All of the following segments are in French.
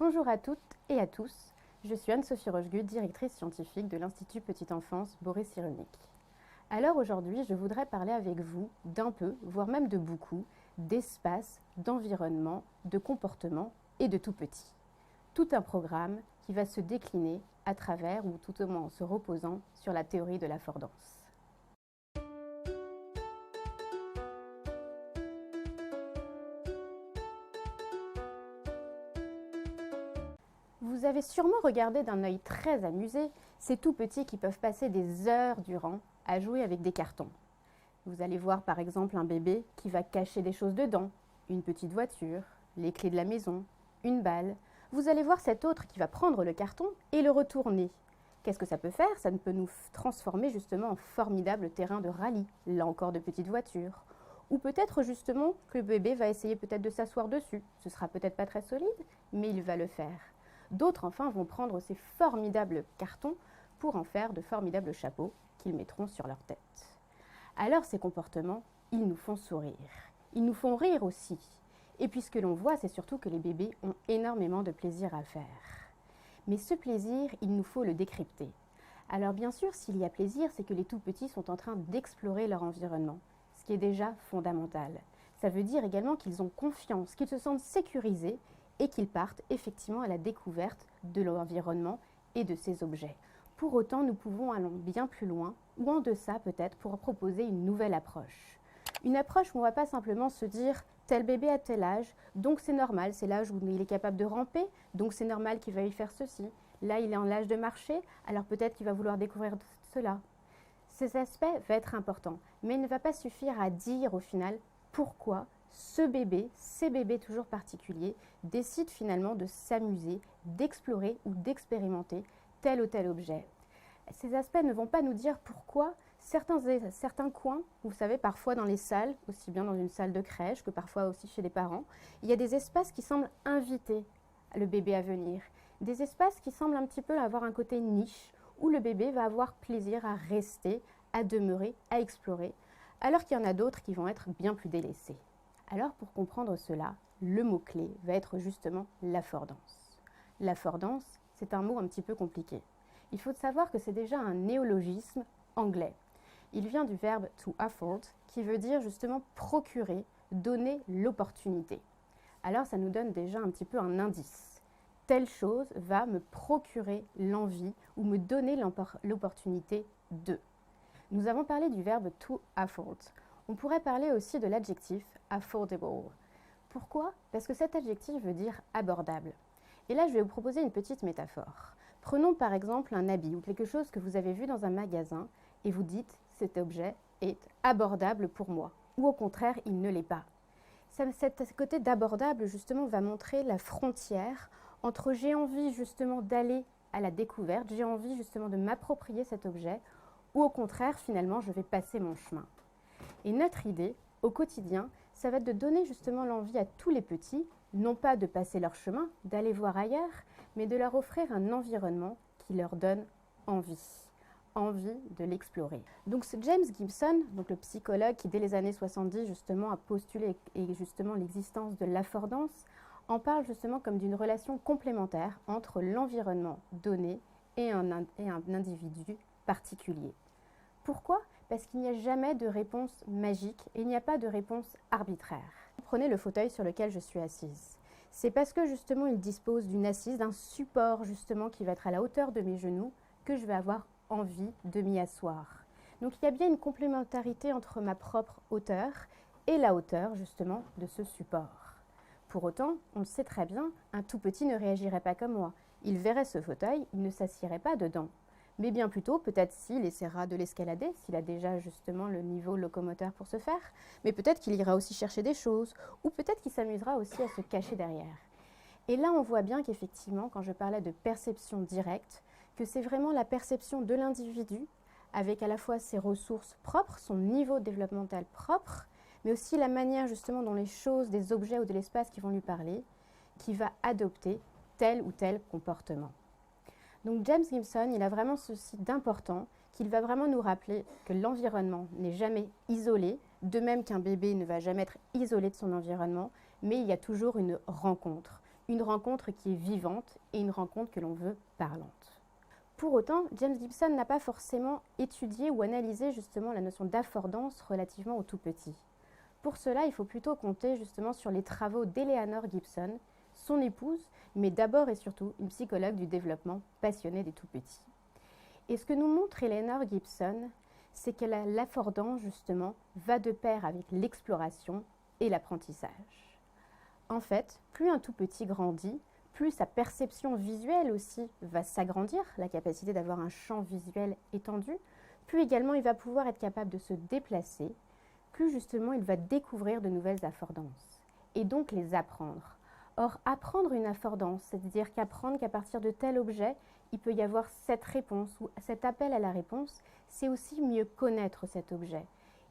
Bonjour à toutes et à tous, je suis Anne-Sophie Rochegut, directrice scientifique de l'Institut Petite Enfance Boris Cyrulnik. Alors aujourd'hui, je voudrais parler avec vous d'un peu, voire même de beaucoup, d'espace, d'environnement, de comportement et de tout petit. Tout un programme qui va se décliner à travers, ou tout au moins en se reposant, sur la théorie de l'affordance. Vous avez sûrement regardé d'un œil très amusé ces tout petits qui peuvent passer des heures durant à jouer avec des cartons. Vous allez voir par exemple un bébé qui va cacher des choses dedans, une petite voiture, les clés de la maison, une balle. Vous allez voir cet autre qui va prendre le carton et le retourner. Qu'est-ce que ça peut faire? Ça peut nous transformer justement en formidable terrain de rallye, là encore de petites voitures. Ou peut-être justement que le bébé va essayer peut-être de s'asseoir dessus. Ce sera peut-être pas très solide, mais il va le faire. D'autres enfin vont prendre ces formidables cartons pour en faire de formidables chapeaux qu'ils mettront sur leur tête. Alors ces comportements, ils nous font sourire. Ils nous font rire aussi. Et puis ce que l'on voit, c'est surtout que les bébés ont énormément de plaisir à faire. Mais ce plaisir, il nous faut le décrypter. Alors bien sûr, s'il y a plaisir, c'est que les tout-petits sont en train d'explorer leur environnement, ce qui est déjà fondamental. Ça veut dire également qu'ils ont confiance, qu'ils se sentent sécurisés et qu'ils partent effectivement à la découverte de l'environnement et de ses objets. Pour autant, nous pouvons aller bien plus loin, ou en deçà peut-être, pour proposer une nouvelle approche. Une approche où on ne va pas simplement se dire « tel bébé a tel âge, donc c'est normal, c'est l'âge où il est capable de ramper, donc c'est normal qu'il va y faire ceci. Là, il est en l'âge de marcher, alors peut-être qu'il va vouloir découvrir cela. » Ces aspects vont être importants, mais il ne va pas suffire à dire au final pourquoi ce bébé, ces bébés toujours particuliers, décident finalement de s'amuser, d'explorer ou d'expérimenter tel ou tel objet. Ces aspects ne vont pas nous dire pourquoi certains coins, vous savez, parfois dans les salles, aussi bien dans une salle de crèche que parfois aussi chez les parents, il y a des espaces qui semblent inviter le bébé à venir. Des espaces qui semblent un petit peu avoir un côté niche, où le bébé va avoir plaisir à rester, à demeurer, à explorer, alors qu'il y en a d'autres qui vont être bien plus délaissés. Alors pour comprendre cela, le mot-clé va être justement l'affordance. L'affordance, c'est un mot un petit peu compliqué. Il faut savoir que c'est déjà un néologisme anglais. Il vient du verbe to afford, qui veut dire justement procurer, donner l'opportunité. Alors ça nous donne déjà un petit peu un indice. Telle chose va me procurer l'envie ou me donner l'opportunité de. Nous avons parlé du verbe to afford. On pourrait parler aussi de l'adjectif affordable. Pourquoi? Parce que cet adjectif veut dire abordable. Et là, je vais vous proposer une petite métaphore. Prenons par exemple un habit ou quelque chose que vous avez vu dans un magasin et vous dites « cet objet est abordable pour moi » ou au contraire, il ne l'est pas. Cet côté d'abordable justement va montrer la frontière entre j'ai envie justement d'aller à la découverte, j'ai envie justement de m'approprier cet objet ou au contraire, finalement, je vais passer mon chemin. Et notre idée, au quotidien, ça va être de donner justement l'envie à tous les petits, non pas de passer leur chemin, d'aller voir ailleurs, mais de leur offrir un environnement qui leur donne envie de l'explorer. Donc c'est James Gibson, donc le psychologue qui dès les années 70 justement a postulé et justement l'existence de l'affordance, en parle justement comme d'une relation complémentaire entre l'environnement donné et un individu particulier. Pourquoi? Parce qu'il n'y a jamais de réponse magique et il n'y a pas de réponse arbitraire. Prenez le fauteuil sur lequel je suis assise. C'est parce que justement il dispose d'une assise, d'un support justement qui va être à la hauteur de mes genoux que je vais avoir envie de m'y asseoir. Donc il y a bien une complémentarité entre ma propre hauteur et la hauteur justement de ce support. Pour autant, on le sait très bien, un tout petit ne réagirait pas comme moi. Il verrait ce fauteuil, il ne s'assierait pas dedans. Mais bien plutôt, peut-être s'il essaiera de l'escalader, s'il a déjà justement le niveau locomoteur pour ce faire, mais peut-être qu'il ira aussi chercher des choses, ou peut-être qu'il s'amusera aussi à se cacher derrière. Et là, on voit bien qu'effectivement, quand je parlais de perception directe, que c'est vraiment la perception de l'individu, avec à la fois ses ressources propres, son niveau développemental propre, mais aussi la manière justement dont les choses, des objets ou de l'espace qui vont lui parler, qui va adopter tel ou tel comportement. Donc James Gibson, il a vraiment ceci d'important, qu'il va vraiment nous rappeler que l'environnement n'est jamais isolé, de même qu'un bébé ne va jamais être isolé de son environnement, mais il y a toujours une rencontre, une rencontre qui est vivante et une rencontre que l'on veut parlante. Pour autant, James Gibson n'a pas forcément étudié ou analysé justement la notion d'affordance relativement au tout petit. Pour cela, il faut plutôt compter justement sur les travaux d'Eleanor Gibson, son épouse, mais d'abord et surtout une psychologue du développement passionnée des tout petits. Et ce que nous montre Eleanor Gibson, c'est que l'affordance justement va de pair avec l'exploration et l'apprentissage. En fait, plus un tout petit grandit, plus sa perception visuelle aussi va s'agrandir, la capacité d'avoir un champ visuel étendu, plus également il va pouvoir être capable de se déplacer, plus justement il va découvrir de nouvelles affordances et donc les apprendre. Or, apprendre une affordance, c'est-à-dire qu'apprendre qu'à partir de tel objet, il peut y avoir cette réponse ou cet appel à la réponse, c'est aussi mieux connaître cet objet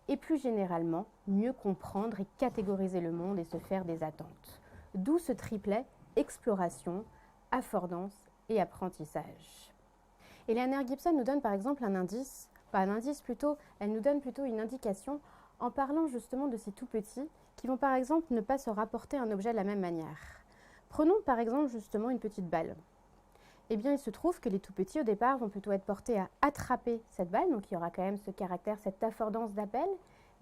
et plus généralement, mieux comprendre et catégoriser le monde et se faire des attentes. D'où ce triplet exploration, affordance et apprentissage. Eleanor Gibson nous donne par exemple un indice, pas un indice plutôt, elle nous donne plutôt une indication en parlant justement de ces tout petits qui vont par exemple ne pas se rapporter un objet de la même manière. Prenons par exemple justement une petite balle. Eh bien, il se trouve que les tout petits au départ vont plutôt être portés à attraper cette balle, donc il y aura quand même ce caractère, cette affordance d'appel,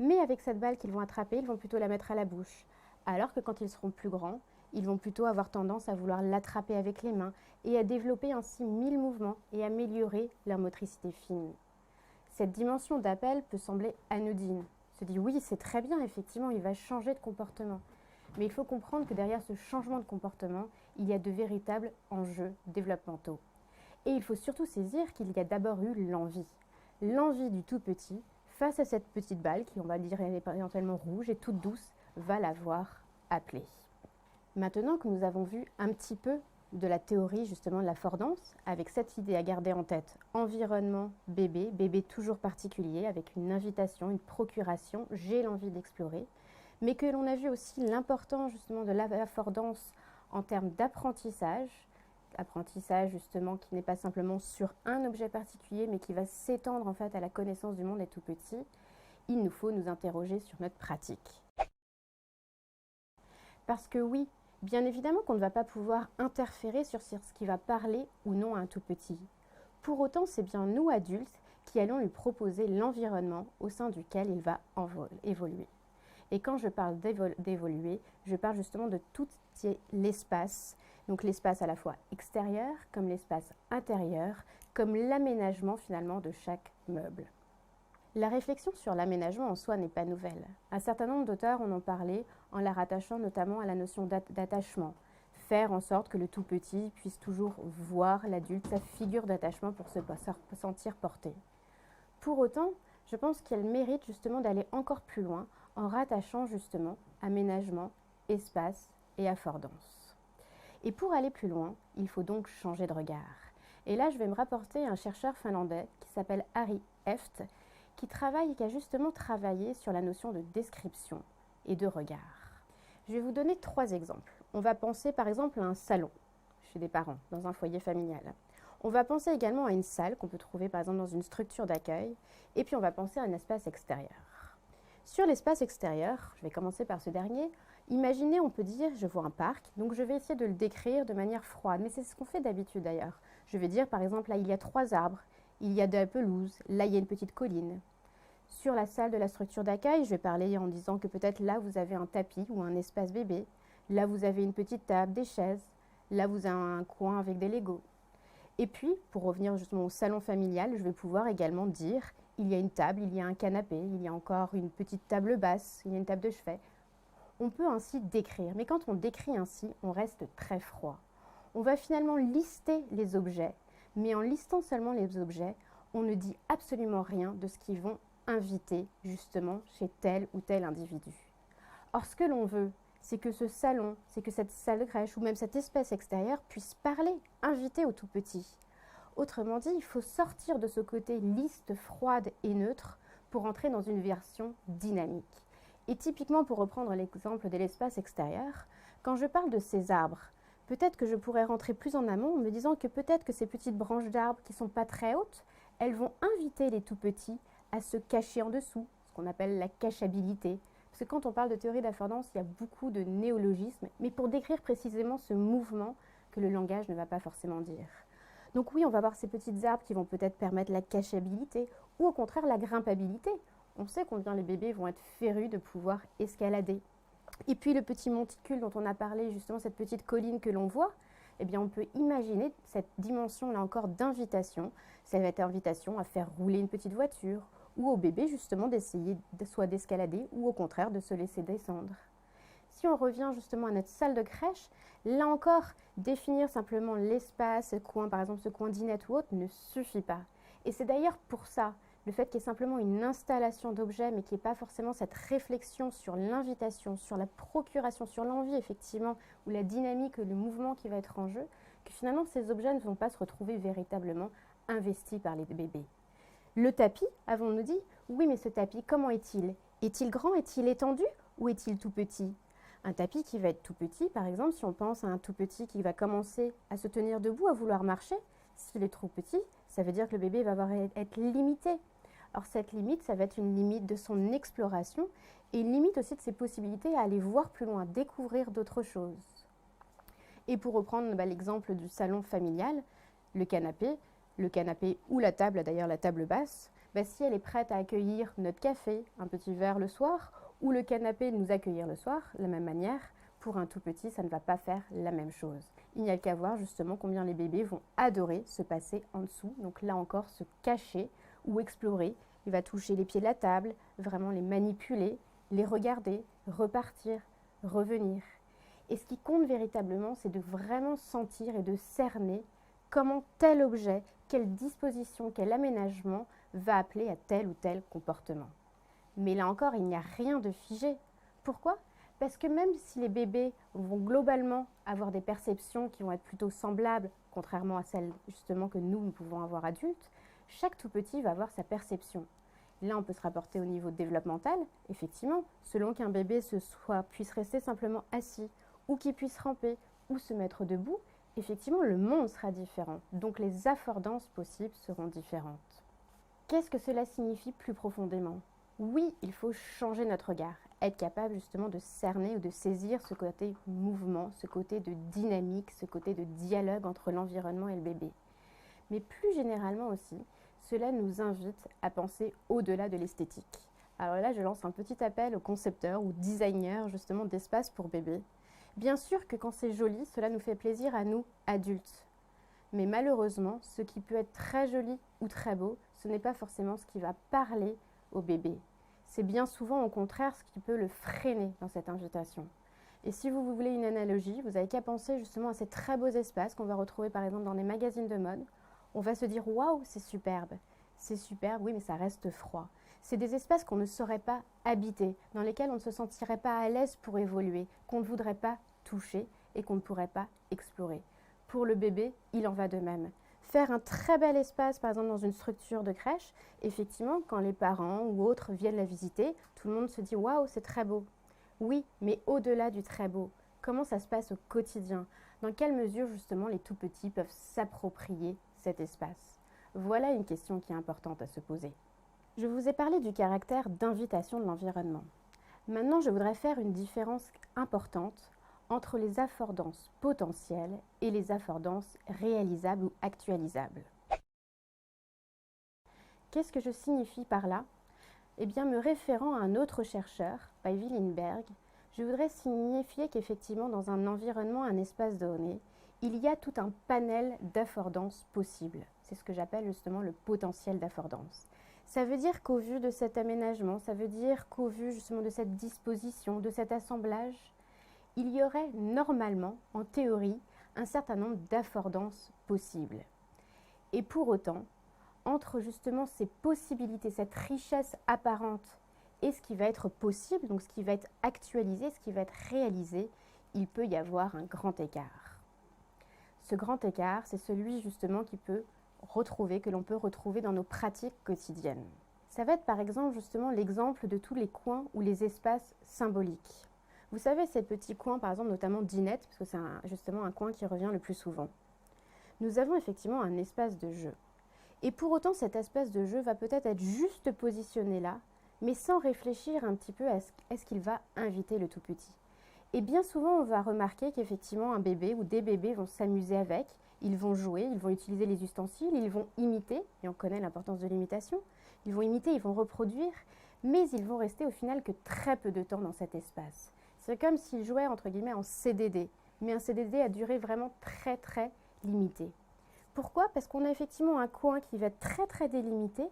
mais avec cette balle qu'ils vont attraper, ils vont plutôt la mettre à la bouche. Alors que quand ils seront plus grands, ils vont plutôt avoir tendance à vouloir l'attraper avec les mains et à développer ainsi 1000 mouvements et améliorer leur motricité fine. Cette dimension d'appel peut sembler anodine. On se dit oui, c'est très bien, effectivement, il va changer de comportement. Mais il faut comprendre que derrière ce changement de comportement, il y a de véritables enjeux développementaux. Et il faut surtout saisir qu'il y a d'abord eu l'envie. L'envie du tout petit, face à cette petite balle, qui on va dire est éventuellement rouge et toute douce, va l'avoir appelée. Maintenant que nous avons vu un petit peu de la théorie justement de l'affordance, avec cette idée à garder en tête, environnement, bébé toujours particulier, avec une invitation, une procuration, j'ai l'envie d'explorer, mais que l'on a vu aussi l'importance justement de l'affordance en termes d'apprentissage, apprentissage justement qui n'est pas simplement sur un objet particulier, mais qui va s'étendre en fait à la connaissance du monde des tout petits, il nous faut nous interroger sur notre pratique. Parce que oui, bien évidemment qu'on ne va pas pouvoir interférer sur ce qui va parler ou non à un tout petit. Pour autant, c'est bien nous adultes qui allons lui proposer l'environnement au sein duquel il va évoluer. Et quand je parle d'évoluer, je parle justement de tout l'espace, donc l'espace à la fois extérieur comme l'espace intérieur, comme l'aménagement finalement de chaque meuble. La réflexion sur l'aménagement en soi n'est pas nouvelle. Un certain nombre d'auteurs en ont parlé en la rattachant notamment à la notion d'attachement. Faire en sorte que le tout petit puisse toujours voir l'adulte, sa figure d'attachement pour se sentir porté. Pour autant, je pense qu'elle mérite justement d'aller encore plus loin en rattachant justement aménagement, espace et affordance. Et pour aller plus loin, il faut donc changer de regard. Et là, je vais me rapporter à un chercheur finlandais qui s'appelle Harry Eft, qui a justement travaillé sur la notion de description et de regard. Je vais vous donner 3 exemples. On va penser par exemple à un salon chez des parents, dans un foyer familial. On va penser également à une salle qu'on peut trouver par exemple dans une structure d'accueil, et puis on va penser à un espace extérieur. Sur l'espace extérieur, je vais commencer par ce dernier, imaginez, on peut dire, je vois un parc, donc je vais essayer de le décrire de manière froide, mais c'est ce qu'on fait d'habitude d'ailleurs. Je vais dire par exemple, là il y a 3 arbres, il y a de la pelouse, là il y a une petite colline. Sur la salle de la structure d'accueil, je vais parler en disant que peut-être là vous avez un tapis ou un espace bébé, là vous avez une petite table, des chaises, là vous avez un coin avec des Legos. Et puis, pour revenir justement au salon familial, je vais pouvoir également dire il y a une table, il y a un canapé, il y a encore une petite table basse, il y a une table de chevet. On peut ainsi décrire, mais quand on décrit ainsi, on reste très froid. On va finalement lister les objets, mais en listant seulement les objets, on ne dit absolument rien de ce qu'ils vont inviter justement chez tel ou tel individu. Or, ce que l'on veut, c'est que ce salon, c'est que cette salle de crèche ou même cet espace extérieur puisse parler, inviter au tout petit. Autrement dit, il faut sortir de ce côté liste froide et neutre pour entrer dans une version dynamique. Et typiquement, pour reprendre l'exemple de l'espace extérieur, quand je parle de ces arbres, peut-être que je pourrais rentrer plus en amont en me disant que peut-être que ces petites branches d'arbres qui ne sont pas très hautes, elles vont inviter les tout petits à se cacher en dessous, ce qu'on appelle la cachabilité, Parce que quand on parle de théorie d'affordance, il y a beaucoup de néologismes, mais pour décrire précisément ce mouvement que le langage ne va pas forcément dire. Donc oui, on va avoir ces petites arbres qui vont peut-être permettre la cachabilité ou au contraire la grimpabilité. On sait combien les bébés vont être férus de pouvoir escalader. Et puis le petit monticule dont on a parlé, justement cette petite colline que l'on voit, eh bien on peut imaginer cette dimension là encore d'invitation. Ça va être invitation à faire rouler une petite voiture ou au bébé justement d'essayer soit d'escalader ou au contraire de se laisser descendre. Si on revient justement à notre salle de crèche, là encore, définir simplement l'espace, ce coin, par exemple ce coin dinette ou autre, ne suffit pas. Et c'est d'ailleurs pour ça, le fait qu'il y ait simplement une installation d'objets, mais qu'il n'y ait pas forcément cette réflexion sur l'invitation, sur la procuration, sur l'envie effectivement, ou la dynamique, le mouvement qui va être en jeu, que finalement ces objets ne vont pas se retrouver véritablement investis par les bébés. Le tapis, avons-nous dit? Oui, mais ce tapis, comment est-il? Est-il grand? Est-il étendu? Ou est-il tout petit? Un tapis qui va être tout petit, par exemple, si on pense à un tout petit qui va commencer à se tenir debout, à vouloir marcher, s'il est trop petit, ça veut dire que le bébé va être limité. Alors cette limite, ça va être une limite de son exploration et une limite aussi de ses possibilités à aller voir plus loin, à découvrir d'autres choses. Et pour reprendre l'exemple du salon familial, le canapé ou la table, d'ailleurs la table basse, si elle est prête à accueillir notre café, un petit verre le soir, ou le canapé nous accueillir le soir, de la même manière, pour un tout petit, ça ne va pas faire la même chose. Il n'y a qu'à voir justement combien les bébés vont adorer se passer en dessous, donc là encore se cacher ou explorer. Il va toucher les pieds de la table, vraiment les manipuler, les regarder, repartir, revenir. Et ce qui compte véritablement, c'est de vraiment sentir et de cerner comment tel objet, quelle disposition, quel aménagement va appeler à tel ou tel comportement. Mais là encore, il n'y a rien de figé. Pourquoi? Parce que même si les bébés vont globalement avoir des perceptions qui vont être plutôt semblables, contrairement à celles justement que nous pouvons avoir adultes, chaque tout petit va avoir sa perception. Là, on peut se rapporter au niveau développemental. Effectivement, selon qu'un bébé puisse rester simplement assis, ou qu'il puisse ramper, ou se mettre debout, effectivement, le monde sera différent. Donc, les affordances possibles seront différentes. Qu'est-ce que cela signifie plus profondément? Oui, il faut changer notre regard, être capable justement de cerner ou de saisir ce côté mouvement, ce côté de dynamique, ce côté de dialogue entre l'environnement et le bébé. Mais plus généralement aussi, cela nous invite à penser au-delà de l'esthétique. Alors là, je lance un petit appel aux concepteurs ou designers justement d'espace pour bébés. Bien sûr que quand c'est joli, cela nous fait plaisir à nous, adultes. Mais malheureusement, ce qui peut être très joli ou très beau, ce n'est pas forcément ce qui va parler au bébé. C'est bien souvent au contraire ce qui peut le freiner dans cette invitation. Et si vous voulez une analogie, vous n'avez qu'à penser justement à ces très beaux espaces qu'on va retrouver par exemple dans des magazines de mode. On va se dire waouh, c'est superbe, oui, mais ça reste froid. C'est des espaces qu'on ne saurait pas habiter, dans lesquels on ne se sentirait pas à l'aise pour évoluer, qu'on ne voudrait pas toucher et qu'on ne pourrait pas explorer. Pour le bébé, il en va de même. Faire un très bel espace, par exemple dans une structure de crèche, effectivement, quand les parents ou autres viennent la visiter, tout le monde se dit waouh, c'est très beau. Oui, mais au-delà du très beau, comment ça se passe au quotidien? Dans quelle mesure justement les tout petits peuvent s'approprier cet espace? Voilà une question qui est importante à se poser. Je vous ai parlé du caractère d'invitation de l'environnement. Maintenant, je voudrais faire une différence importante entre les affordances potentielles et les affordances réalisables ou actualisables. Qu'est-ce que je signifie par là? Eh bien, me référant à un autre chercheur, Päivi Lindberg, je voudrais signifier qu'effectivement, dans un environnement, un espace donné, il y a tout un panel d'affordances possibles. C'est ce que j'appelle justement le potentiel d'affordance. Ça veut dire qu'au vu de cet aménagement, ça veut dire qu'au vu justement de cette disposition, de cet assemblage, il y aurait normalement, en théorie, un certain nombre d'affordances possibles. Et pour autant, entre justement ces possibilités, cette richesse apparente et ce qui va être possible, donc ce qui va être actualisé, ce qui va être réalisé, il peut y avoir un grand écart. Ce grand écart, c'est celui justement que l'on peut retrouver dans nos pratiques quotidiennes. Ça va être par exemple justement l'exemple de tous les coins ou les espaces symboliques. Vous savez, ces petits coins, par exemple, notamment dinette, parce que c'est justement un coin qui revient le plus souvent. Nous avons effectivement un espace de jeu. Et pour autant, cet espace de jeu va peut-être être juste positionné là, mais sans réfléchir un petit peu à ce qu'il va inviter le tout petit. Et bien souvent, on va remarquer qu'effectivement, un bébé ou des bébés vont s'amuser avec, ils vont jouer, ils vont utiliser les ustensiles, ils vont imiter, et on connaît l'importance de l'imitation, ils vont imiter, ils vont reproduire, mais ils vont rester au final que très peu de temps dans cet espace. C'est comme s'ils jouaient entre guillemets en CDD, mais un CDD à durée vraiment très très limitée. Pourquoi? Parce qu'on a effectivement un coin qui va être très très délimité,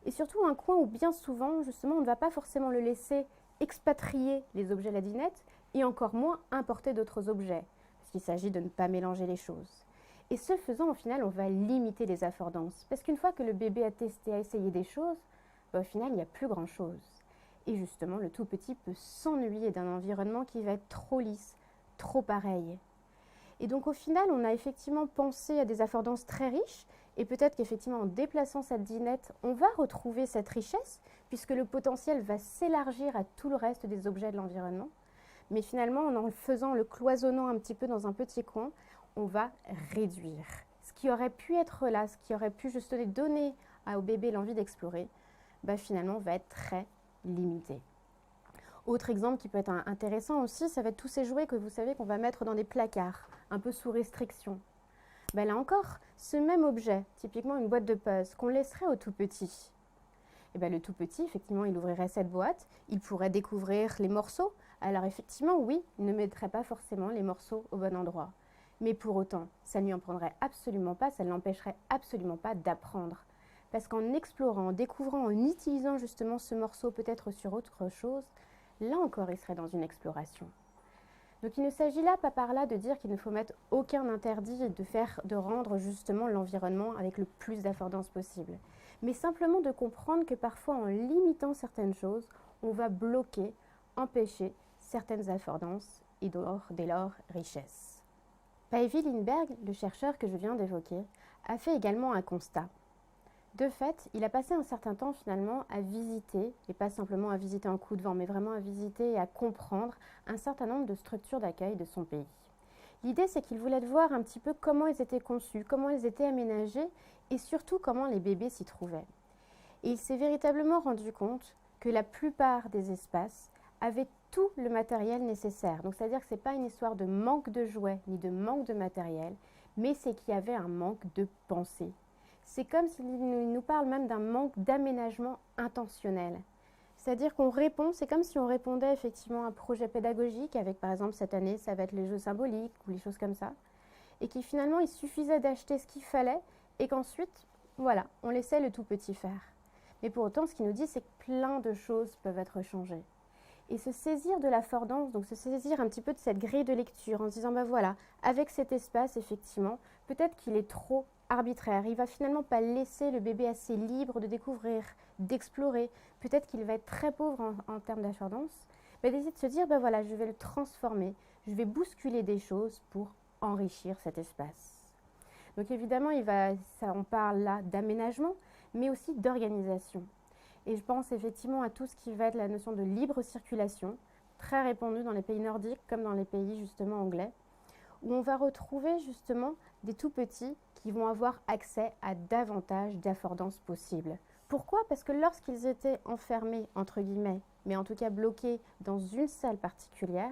et surtout un coin où bien souvent, justement, on ne va pas forcément le laisser expatrier les objets de la dinette, et encore moins importer d'autres objets, parce qu'il s'agit de ne pas mélanger les choses. Et ce faisant, au final, on va limiter les affordances, parce qu'une fois que le bébé a testé, a essayé des choses, au final, il n'y a plus grand-chose. Et justement, le tout petit peut s'ennuyer d'un environnement qui va être trop lisse, trop pareil. Et donc au final, on a effectivement pensé à des affordances très riches, et peut-être qu'effectivement en déplaçant cette dinette, on va retrouver cette richesse, puisque le potentiel va s'élargir à tout le reste des objets de l'environnement. Mais finalement, en le faisant, le cloisonnant un petit peu dans un petit coin, on va réduire. Ce qui aurait pu être là, ce qui aurait pu juste donner au bébé l'envie d'explorer, finalement va être très limité. Autre exemple qui peut être intéressant aussi, ça va être tous ces jouets que vous savez qu'on va mettre dans des placards, un peu sous restriction. Là encore, ce même objet, typiquement une boîte de puzzle, qu'on laisserait au tout petit. Le tout petit, effectivement, il ouvrirait cette boîte, il pourrait découvrir les morceaux. Alors effectivement, oui, il ne mettrait pas forcément les morceaux au bon endroit. Mais pour autant, ça ne lui en prendrait absolument pas, ça ne l'empêcherait absolument pas d'apprendre. Parce qu'en explorant, en découvrant, en utilisant justement ce morceau peut-être sur autre chose, là encore, il serait dans une exploration. Donc il ne s'agit là pas par là de dire qu'il ne faut mettre aucun interdit et de rendre justement l'environnement avec le plus d'affordance possible. Mais simplement de comprendre que parfois en limitant certaines choses, on va bloquer, empêcher certaines affordances et dès lors richesse. Päivi Lindberg, le chercheur que je viens d'évoquer, a fait également un constat. De fait, il a passé un certain temps finalement à visiter, et pas simplement à visiter un coup de vent, mais vraiment à visiter et à comprendre un certain nombre de structures d'accueil de son pays. L'idée, c'est qu'il voulait voir un petit peu comment elles étaient conçues, comment elles étaient aménagées, et surtout comment les bébés s'y trouvaient. Et il s'est véritablement rendu compte que la plupart des espaces avaient tout le matériel nécessaire. Donc c'est-à-dire que ce n'est pas une histoire de manque de jouets ni de manque de matériel, mais c'est qu'il y avait un manque de pensée. C'est comme s'il nous parle même d'un manque d'aménagement intentionnel. C'est-à-dire qu'on répond, c'est comme si on répondait effectivement à un projet pédagogique avec par exemple cette année ça va être les jeux symboliques ou les choses comme ça. Et qui finalement il suffisait d'acheter ce qu'il fallait et qu'ensuite, voilà, on laissait le tout petit faire. Mais pour autant, ce qu'il nous dit, c'est que plein de choses peuvent être changées. Et se saisir de l'affordance, donc se saisir un petit peu de cette grille de lecture en se disant, voilà, avec cet espace, effectivement, peut-être qu'il est trop arbitraire. Il ne va finalement pas laisser le bébé assez libre de découvrir, d'explorer. Peut-être qu'il va être très pauvre en termes d'affordance. D'essayer de se dire, voilà, je vais le transformer, je vais bousculer des choses pour enrichir cet espace. Donc évidemment, on parle là d'aménagement, mais aussi d'organisation. Et je pense effectivement à tout ce qui va être la notion de libre circulation, très répandue dans les pays nordiques comme dans les pays justement anglais, où on va retrouver justement des tout petits qui vont avoir accès à davantage d'affordances possibles. Pourquoi? Parce que lorsqu'ils étaient enfermés, entre guillemets, mais en tout cas bloqués dans une salle particulière,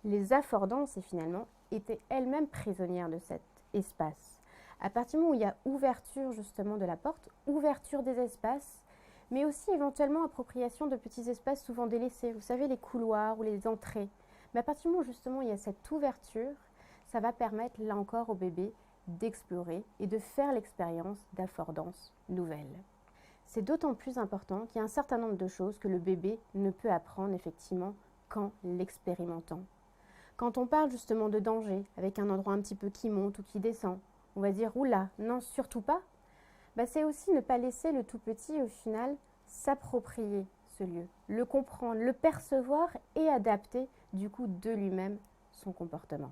les affordances finalement étaient elles-mêmes prisonnières de cet espace. À partir du moment où il y a ouverture justement de la porte, ouverture des espaces, mais aussi éventuellement appropriation de petits espaces souvent délaissés, vous savez, les couloirs ou les entrées. Mais à partir du moment où justement il y a cette ouverture, ça va permettre là encore au bébé d'explorer et de faire l'expérience d'affordances nouvelles. C'est d'autant plus important qu'il y a un certain nombre de choses que le bébé ne peut apprendre effectivement qu'en l'expérimentant. Quand on parle justement de danger, avec un endroit un petit peu qui monte ou qui descend, on va dire « oula, non, surtout pas », c'est aussi ne pas laisser le tout petit au final s'approprier ce lieu, le comprendre, le percevoir et adapter du coup de lui-même son comportement.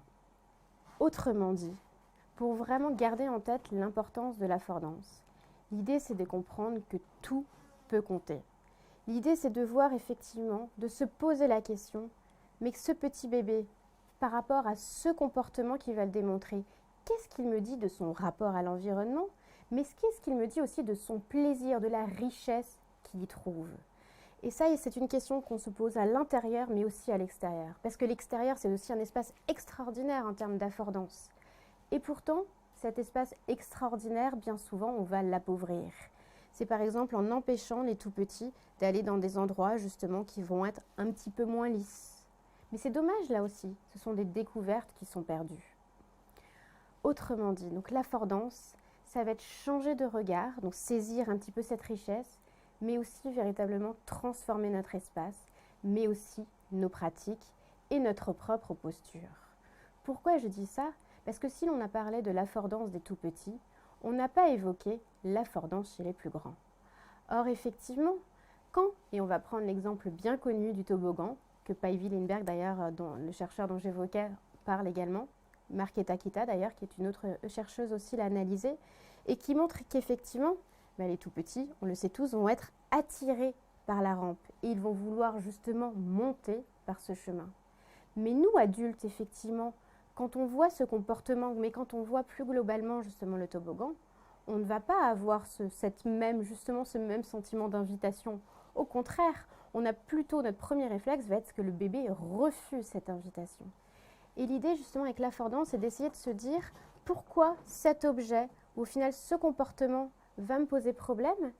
Autrement dit, pour vraiment garder en tête l'importance de l'affordance, l'idée c'est de comprendre que tout peut compter. L'idée c'est de voir effectivement, de se poser la question, mais que ce petit bébé, par rapport à ce comportement qu'il va le démontrer, qu'est-ce qu'il me dit de son rapport à l'environnement ? Mais qu'est-ce qu'il me dit aussi de son plaisir, de la richesse qu'il y trouve? Et ça, c'est une question qu'on se pose à l'intérieur, mais aussi à l'extérieur. Parce que l'extérieur, c'est aussi un espace extraordinaire en termes d'affordance. Et pourtant, cet espace extraordinaire, bien souvent, on va l'appauvrir. C'est par exemple en empêchant les tout petits d'aller dans des endroits justement qui vont être un petit peu moins lisses. Mais c'est dommage là aussi, ce sont des découvertes qui sont perdues. Autrement dit, donc l'affordance, ça va être changer de regard, donc saisir un petit peu cette richesse, mais aussi véritablement transformer notre espace, mais aussi nos pratiques et notre propre posture. Pourquoi je dis ça? Parce que si l'on a parlé de l'affordance des tout petits, on n'a pas évoqué l'affordance chez les plus grands. Or, effectivement, quand, et on va prendre l'exemple bien connu du toboggan, que Päivi Lindberg d'ailleurs, le chercheur dont j'évoquais, parle également, Marketa Kita d'ailleurs, qui est une autre chercheuse aussi, l'a analysé, et qui montre qu'effectivement, les tout petits, on le sait tous, vont être attirés par la rampe, et ils vont vouloir justement monter par ce chemin. Mais nous, adultes, effectivement, quand on voit ce comportement, mais quand on voit plus globalement justement le toboggan, on ne va pas avoir ce même sentiment d'invitation. Au contraire, on a plutôt, notre premier réflexe va être que le bébé refuse cette invitation. Et l'idée justement avec l'affordance, c'est d'essayer de se dire pourquoi cet objet, ou au final ce comportement va me poser problème,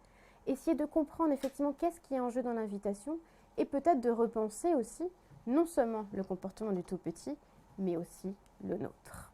essayer de comprendre effectivement qu'est-ce qui est en jeu dans l'invitation, et peut-être de repenser aussi non seulement le comportement du tout petit, mais aussi le nôtre.